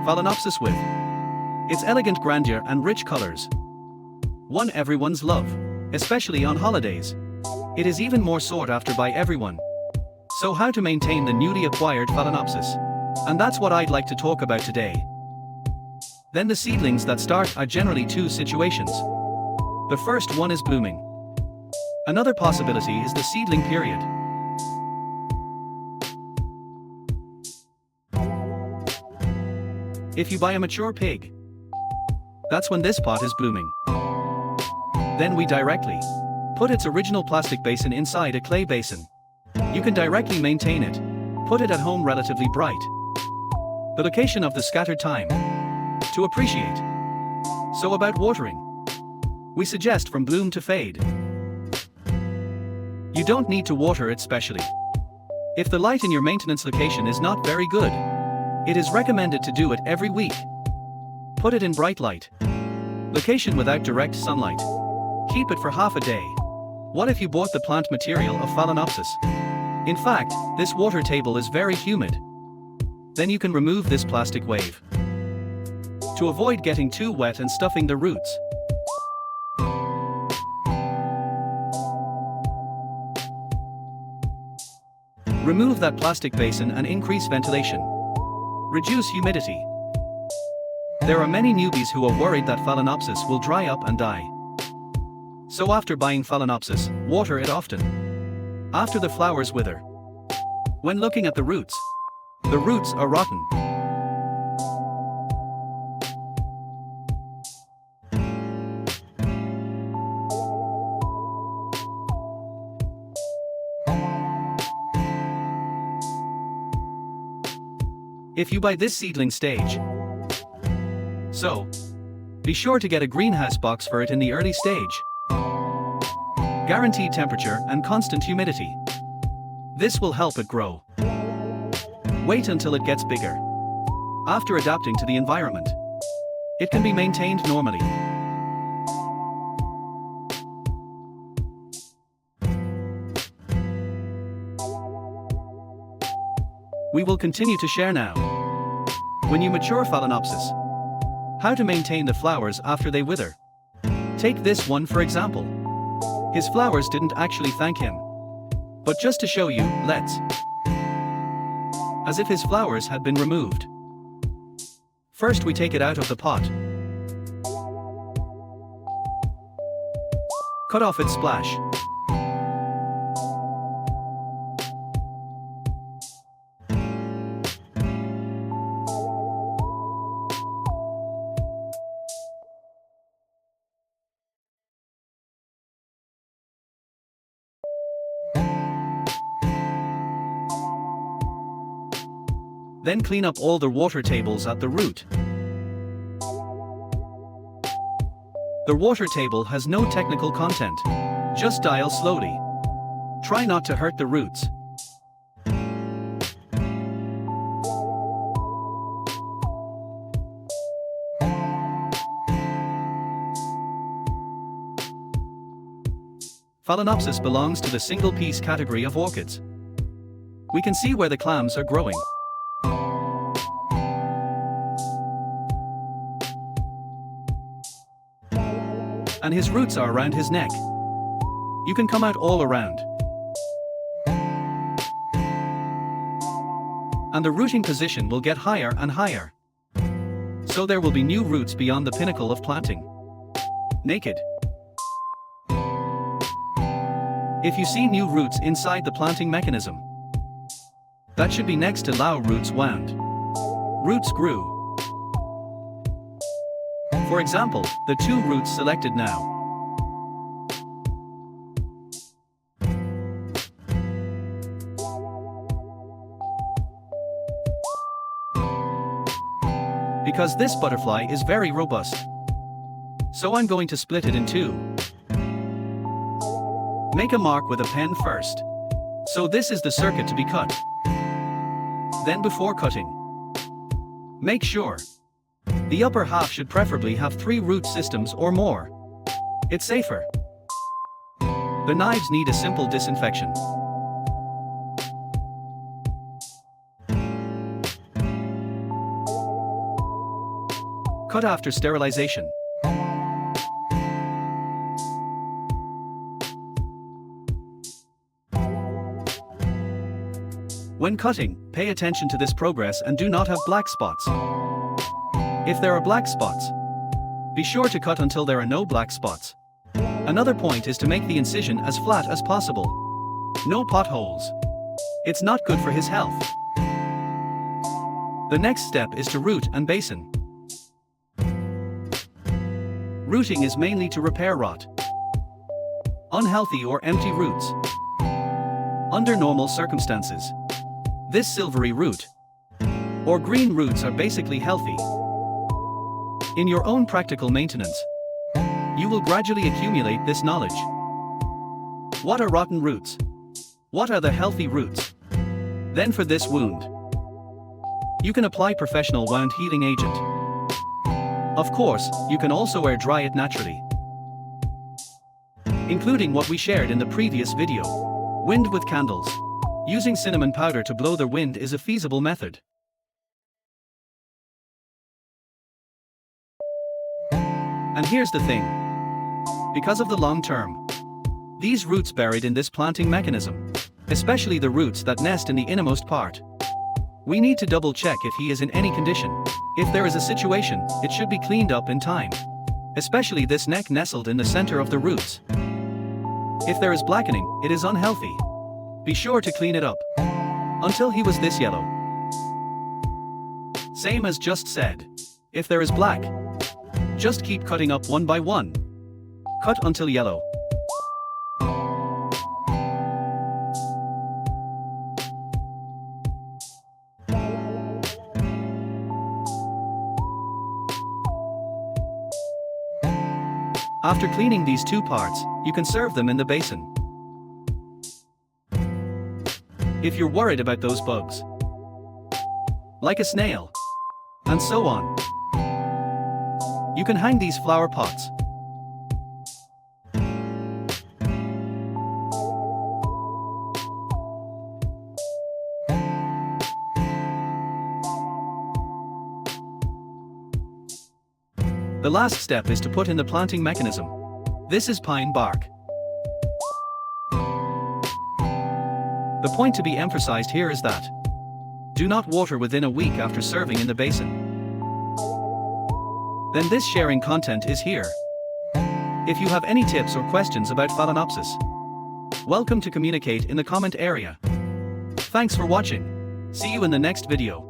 Phalaenopsis with its elegant grandeur and rich colors. One everyone's love, especially on holidays. It is even more sought after by everyone. So how to maintain the newly acquired Phalaenopsis? And that's what I'd like to talk about today. Then the seedlings that start are generally two situations. The first one is blooming. Another possibility is the seedling period. If you buy a mature pig, that's when this pot is blooming. Then we directly put its original plastic basin inside a clay basin. You can directly maintain it. Put it at home relatively bright. The location of the scattered time to appreciate. So about watering, we suggest from bloom to fade. You don't need to water it specially. If the light in your maintenance location is not very good, it is recommended to do it every week. Put it in bright light location without direct sunlight. Keep it for half a day. What if you bought the plant material of Phalaenopsis? In fact, this water table is very humid. Then you can remove this plastic wave to avoid getting too wet and stuffing the roots. Remove that plastic basin and increase ventilation. Reduce humidity. There are many newbies who are worried that Phalaenopsis will dry up and die. So after buying Phalaenopsis, water it often. After the flowers wither. When looking at the roots are rotten. If you buy this seedling stage, so be sure to get a greenhouse box for it in the early stage. Guaranteed temperature and constant humidity. This will help it grow. Wait until it gets bigger. After adapting to the environment, it can be maintained normally. We will continue to share now. When you mature Phalaenopsis, how to maintain the flowers after they wither. Take this one for example. His flowers didn't actually thank him. But just to show you, let's. As if his flowers had been removed. First we take it out of the pot. Cut off its splash. Then clean up all the water tables at the root. The water table has no technical content. Just dial slowly. Try not to hurt the roots. Phalaenopsis belongs to the single-piece category of orchids. We can see where the clams are growing. And his roots are around his neck. You can come out all around. And the rooting position will get higher and higher. So there will be new roots beyond the pinnacle of planting. Naked. If you see new roots inside the planting mechanism, that should be next to low roots wound. Roots grew. For example, the two roots selected now. Because this butterfly is very robust. So I'm going to split it in two. Make a mark with a pen first. So this is the circuit to be cut. Then before cutting, make sure the upper half should preferably have 3 root systems or more. It's safer. The knives need a simple disinfection. Cut after sterilization. When cutting, pay attention to this progress and do not have black spots. If there are black spots, be sure to cut until there are no black spots. Another point is to make the incision as flat as possible. No potholes. It's not good for his health. The next step is to root and basin. Rooting is mainly to repair rot, unhealthy or empty roots. Under normal circumstances, this silvery root or green roots are basically healthy. In your own practical maintenance, you will gradually accumulate this knowledge. What are rotten roots? What are the healthy roots? Then for this wound, you can apply professional wound healing agent. Of course, you can also air dry it naturally, including what we shared in the previous video. Wind with candles. Using cinnamon powder to blow the wind is a feasible method. And here's the thing. Because of the long term, these roots buried in this planting mechanism, especially the roots that nest in the innermost part, we need to double check if he is in any condition. If there is a situation, it should be cleaned up in time. Especially this neck nestled in the center of the roots. If there is blackening, it is unhealthy. Be sure to clean it up until he was this yellow. Same as just said. If there is black, just keep cutting up one by one. Cut until yellow. After cleaning these two parts, you can serve them in the basin. If you're worried about those bugs, like a snail, and so on, you can hang these flower pots. The last step is to put in the planting mechanism. This is pine bark. The point to be emphasized here is that do not water within a week after serving in the basin. Then this sharing content is here. If you have any tips or questions about Phalaenopsis, welcome to communicate in the comment area. Thanks for watching. See you in the next video.